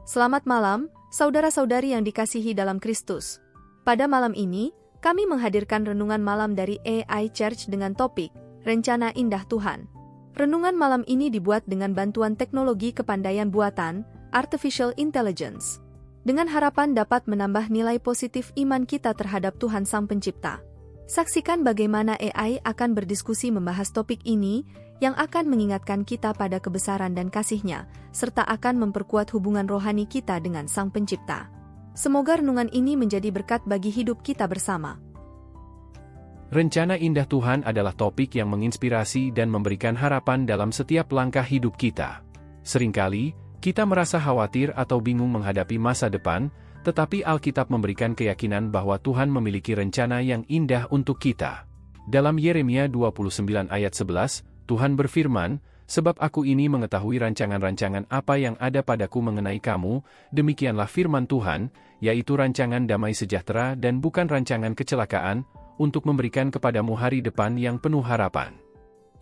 Selamat malam, saudara-saudari yang dikasihi dalam Kristus. Pada malam ini, kami menghadirkan renungan malam dari AI Church dengan topik, Rencana Indah Tuhan. Renungan malam ini dibuat dengan bantuan teknologi kepandaian buatan, Artificial Intelligence. Dengan harapan dapat menambah nilai positif iman kita terhadap Tuhan Sang Pencipta. Saksikan bagaimana AI akan berdiskusi membahas topik ini, yang akan mengingatkan kita pada kebesaran dan kasih-Nya, serta akan memperkuat hubungan rohani kita dengan Sang Pencipta. Semoga renungan ini menjadi berkat bagi hidup kita bersama. Rencana indah Tuhan adalah topik yang menginspirasi dan memberikan harapan dalam setiap langkah hidup kita. Seringkali, kita merasa khawatir atau bingung menghadapi masa depan, tetapi Alkitab memberikan keyakinan bahwa Tuhan memiliki rencana yang indah untuk kita. Dalam Yeremia 29 ayat 11, Tuhan berfirman, "Sebab aku ini mengetahui rancangan-rancangan apa yang ada padaku mengenai kamu, demikianlah firman Tuhan, yaitu rancangan damai sejahtera dan bukan rancangan kecelakaan, untuk memberikan kepadamu hari depan yang penuh harapan."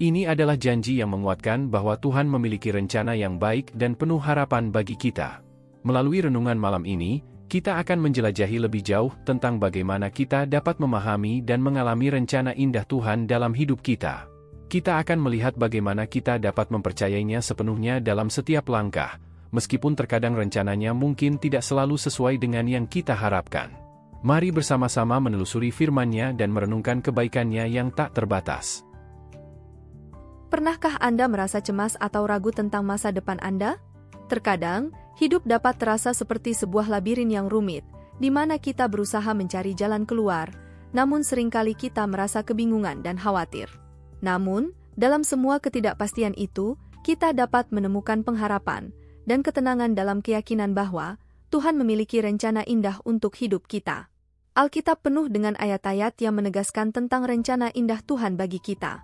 Ini adalah janji yang menguatkan bahwa Tuhan memiliki rencana yang baik dan penuh harapan bagi kita. Melalui renungan malam ini, kita akan menjelajahi lebih jauh tentang bagaimana kita dapat memahami dan mengalami rencana indah Tuhan dalam hidup kita. Kita akan melihat bagaimana kita dapat mempercayainya sepenuhnya dalam setiap langkah, meskipun terkadang rencananya mungkin tidak selalu sesuai dengan yang kita harapkan. Mari bersama-sama menelusuri firman-Nya dan merenungkan kebaikan-Nya yang tak terbatas. Pernahkah Anda merasa cemas atau ragu tentang masa depan Anda? Terkadang, hidup dapat terasa seperti sebuah labirin yang rumit, di mana kita berusaha mencari jalan keluar, namun seringkali kita merasa kebingungan dan khawatir. Namun, dalam semua ketidakpastian itu, kita dapat menemukan pengharapan dan ketenangan dalam keyakinan bahwa Tuhan memiliki rencana indah untuk hidup kita. Alkitab penuh dengan ayat-ayat yang menegaskan tentang rencana indah Tuhan bagi kita.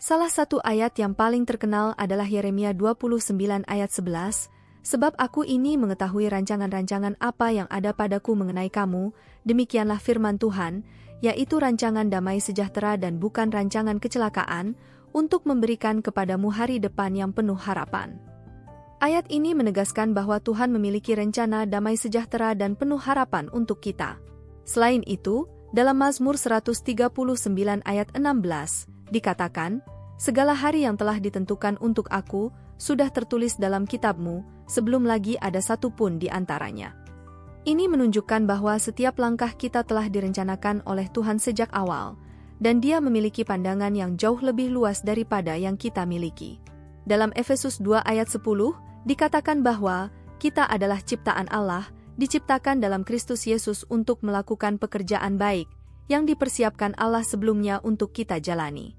Salah satu ayat yang paling terkenal adalah Yeremia 29 ayat 11, "Sebab aku ini mengetahui rancangan-rancangan apa yang ada padaku mengenai kamu, demikianlah firman Tuhan, yaitu rancangan damai sejahtera dan bukan rancangan kecelakaan, untuk memberikan kepadamu hari depan yang penuh harapan." Ayat ini menegaskan bahwa Tuhan memiliki rencana damai sejahtera dan penuh harapan untuk kita. Selain itu, dalam Mazmur 139 ayat 16, dikatakan, "Segala hari yang telah ditentukan untuk aku, sudah tertulis dalam kitab-Mu, sebelum lagi ada satu pun di antaranya." Ini menunjukkan bahwa setiap langkah kita telah direncanakan oleh Tuhan sejak awal, dan Dia memiliki pandangan yang jauh lebih luas daripada yang kita miliki. Dalam Efesus 2 ayat 10, dikatakan bahwa kita adalah ciptaan Allah, diciptakan dalam Kristus Yesus untuk melakukan pekerjaan baik, yang dipersiapkan Allah sebelumnya untuk kita jalani.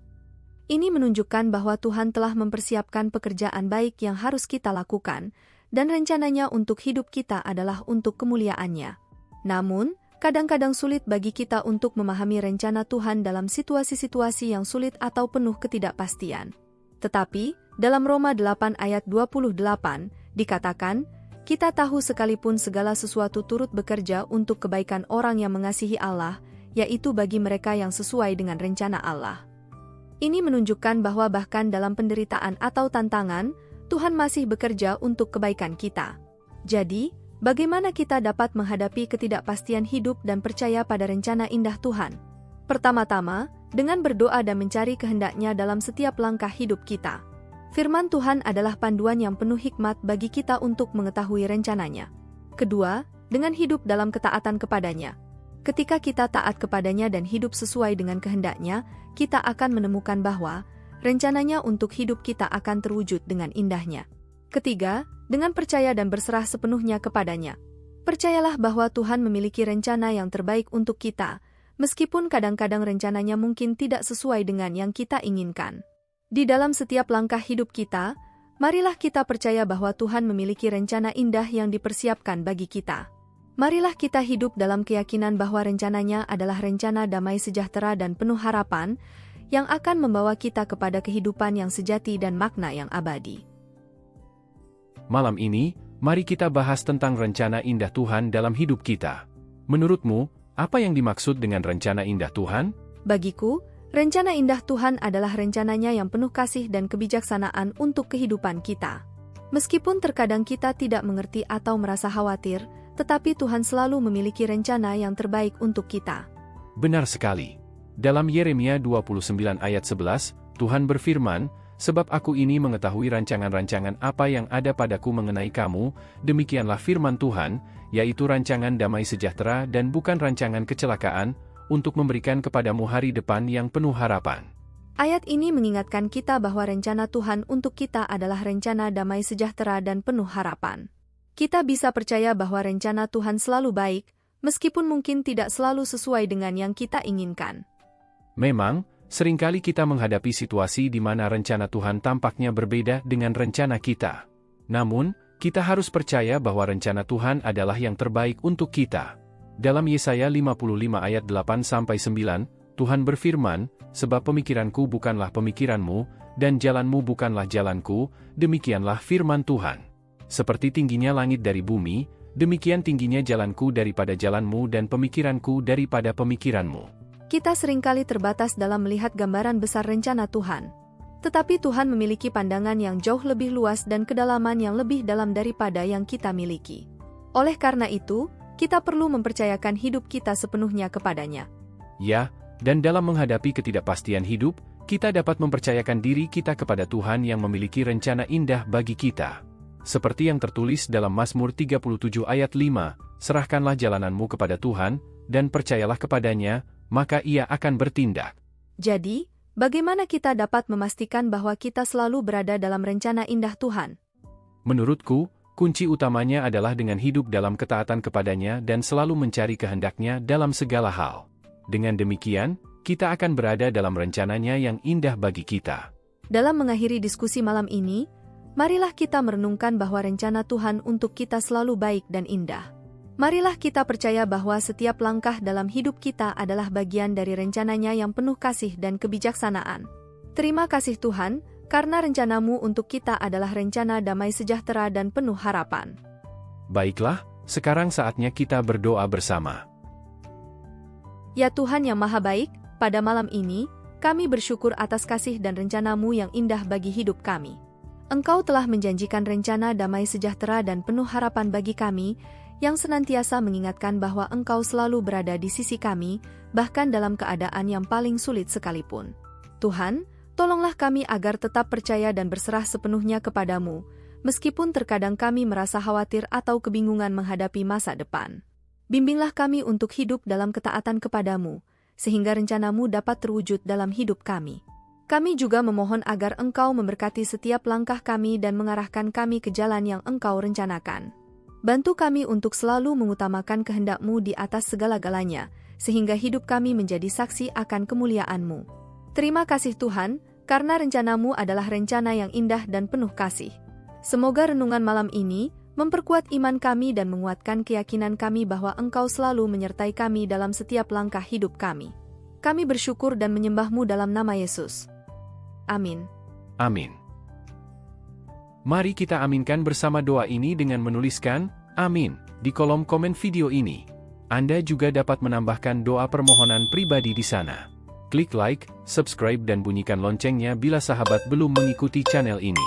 Ini menunjukkan bahwa Tuhan telah mempersiapkan pekerjaan baik yang harus kita lakukan, dan rencananya untuk hidup kita adalah untuk kemuliaan-Nya. Namun, kadang-kadang sulit bagi kita untuk memahami rencana Tuhan dalam situasi-situasi yang sulit atau penuh ketidakpastian. Tetapi, dalam Roma 8 ayat 28, dikatakan, "Kita tahu sekalipun segala sesuatu turut bekerja untuk kebaikan orang yang mengasihi Allah, yaitu bagi mereka yang sesuai dengan rencana Allah." Ini menunjukkan bahwa bahkan dalam penderitaan atau tantangan, Tuhan masih bekerja untuk kebaikan kita. Jadi, bagaimana kita dapat menghadapi ketidakpastian hidup dan percaya pada rencana indah Tuhan? Pertama-tama, dengan berdoa dan mencari kehendak-Nya dalam setiap langkah hidup kita. Firman Tuhan adalah panduan yang penuh hikmat bagi kita untuk mengetahui rencana-Nya. Kedua, dengan hidup dalam ketaatan kepada-Nya. Ketika kita taat kepada-Nya dan hidup sesuai dengan kehendak-Nya, kita akan menemukan bahwa rencananya untuk hidup kita akan terwujud dengan indahnya. Ketiga, dengan percaya dan berserah sepenuhnya kepada-Nya. Percayalah bahwa Tuhan memiliki rencana yang terbaik untuk kita, meskipun kadang-kadang rencananya mungkin tidak sesuai dengan yang kita inginkan. Di dalam setiap langkah hidup kita, marilah kita percaya bahwa Tuhan memiliki rencana indah yang dipersiapkan bagi kita. Marilah kita hidup dalam keyakinan bahwa rencananya adalah rencana damai sejahtera dan penuh harapan, yang akan membawa kita kepada kehidupan yang sejati dan makna yang abadi. Malam ini, mari kita bahas tentang rencana indah Tuhan dalam hidup kita. Menurutmu, apa yang dimaksud dengan rencana indah Tuhan? Bagiku, Rencana indah Tuhan adalah rencananya yang penuh kasih dan kebijaksanaan untuk kehidupan kita. Meskipun terkadang kita tidak mengerti atau merasa khawatir, tetapi Tuhan selalu memiliki rencana yang terbaik untuk kita. Benar sekali. Dalam Yeremia 29 ayat 11, Tuhan berfirman, "Sebab aku ini mengetahui rancangan-rancangan apa yang ada padaku mengenai kamu, demikianlah firman Tuhan, yaitu rancangan damai sejahtera dan bukan rancangan kecelakaan, untuk memberikan kepadamu hari depan yang penuh harapan." Ayat ini mengingatkan kita bahwa rencana Tuhan untuk kita adalah rencana damai sejahtera dan penuh harapan. Kita bisa percaya bahwa rencana Tuhan selalu baik, meskipun mungkin tidak selalu sesuai dengan yang kita inginkan. Memang, seringkali kita menghadapi situasi di mana rencana Tuhan tampaknya berbeda dengan rencana kita. Namun, kita harus percaya bahwa rencana Tuhan adalah yang terbaik untuk kita. Dalam Yesaya 55 ayat 8-9, Tuhan berfirman, "Sebab pemikiranku bukanlah pemikiranmu, dan jalanmu bukanlah jalanku, demikianlah firman Tuhan. Seperti tingginya langit dari bumi, demikian tingginya jalanku daripada jalanmu dan pemikiranku daripada pemikiranmu." Kita seringkali terbatas dalam melihat gambaran besar rencana Tuhan. Tetapi Tuhan memiliki pandangan yang jauh lebih luas dan kedalaman yang lebih dalam daripada yang kita miliki. Oleh karena itu, kita perlu mempercayakan hidup kita sepenuhnya kepadanya. Ya, dan dalam menghadapi ketidakpastian hidup, kita dapat mempercayakan diri kita kepada Tuhan yang memiliki rencana indah bagi kita. Seperti yang tertulis dalam Mazmur 37 ayat 5, "Serahkanlah jalananmu kepada Tuhan, dan percayalah kepadanya, maka Ia akan bertindak." Jadi, bagaimana kita dapat memastikan bahwa kita selalu berada dalam rencana indah Tuhan? Menurutku, kunci utamanya adalah dengan hidup dalam ketaatan kepadanya dan selalu mencari kehendak-Nya dalam segala hal. Dengan demikian, kita akan berada dalam rencananya yang indah bagi kita. Dalam mengakhiri diskusi malam ini, marilah kita merenungkan bahwa rencana Tuhan untuk kita selalu baik dan indah. Marilah kita percaya bahwa setiap langkah dalam hidup kita adalah bagian dari rencananya yang penuh kasih dan kebijaksanaan. Terima kasih Tuhan, karena rencanamu untuk kita adalah rencana damai sejahtera dan penuh harapan. Baiklah, sekarang saatnya kita berdoa bersama. Ya Tuhan yang Maha Baik, pada malam ini, kami bersyukur atas kasih dan rencana-Mu yang indah bagi hidup kami. Engkau telah menjanjikan rencana damai sejahtera dan penuh harapan bagi kami, yang senantiasa mengingatkan bahwa Engkau selalu berada di sisi kami, bahkan dalam keadaan yang paling sulit sekalipun. Tuhan, tolonglah kami agar tetap percaya dan berserah sepenuhnya kepadamu, meskipun terkadang kami merasa khawatir atau kebingungan menghadapi masa depan. Bimbinglah kami untuk hidup dalam ketaatan kepadamu, sehingga rencanamu dapat terwujud dalam hidup kami. Kami juga memohon agar Engkau memberkati setiap langkah kami dan mengarahkan kami ke jalan yang Engkau rencanakan. Bantu kami untuk selalu mengutamakan kehendak-Mu di atas segala-galanya, sehingga hidup kami menjadi saksi akan kemuliaan-Mu. Terima kasih Tuhan, karena rencana-Mu adalah rencana yang indah dan penuh kasih. Semoga renungan malam ini memperkuat iman kami dan menguatkan keyakinan kami bahwa Engkau selalu menyertai kami dalam setiap langkah hidup kami. Kami bersyukur dan menyembah-Mu dalam nama Yesus. Amin. Amin. Mari kita aminkan bersama doa ini dengan menuliskan "Amin" di kolom komen video ini. Anda juga dapat menambahkan doa permohonan pribadi di sana. Klik like, subscribe dan bunyikan loncengnya bila sahabat belum mengikuti channel ini.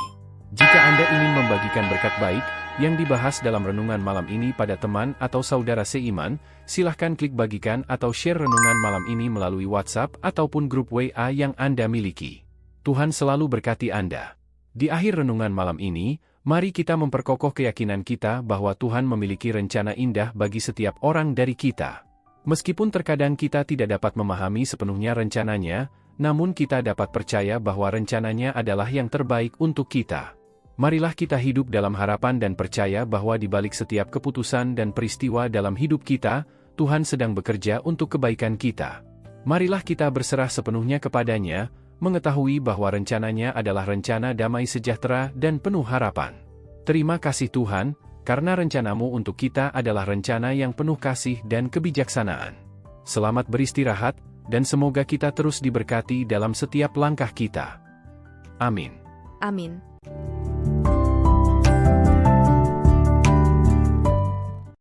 Jika Anda ingin membagikan berkat baik yang dibahas dalam renungan malam ini pada teman atau saudara seiman, silahkan klik bagikan atau share renungan malam ini melalui WhatsApp ataupun grup WA yang Anda miliki. Tuhan selalu berkati Anda. Di akhir renungan malam ini, mari kita memperkokoh keyakinan kita bahwa Tuhan memiliki rencana indah bagi setiap orang dari kita. Meskipun terkadang kita tidak dapat memahami sepenuhnya rencananya, namun kita dapat percaya bahwa rencananya adalah yang terbaik untuk kita. Marilah kita hidup dalam harapan dan percaya bahwa di balik setiap keputusan dan peristiwa dalam hidup kita, Tuhan sedang bekerja untuk kebaikan kita. Marilah kita berserah sepenuhnya kepadanya, mengetahui bahwa rencananya adalah rencana damai sejahtera dan penuh harapan. Terima kasih Tuhan, karena rencana-Mu untuk kita adalah rencana yang penuh kasih dan kebijaksanaan. Selamat beristirahat, dan semoga kita terus diberkati dalam setiap langkah kita. Amin. Amin.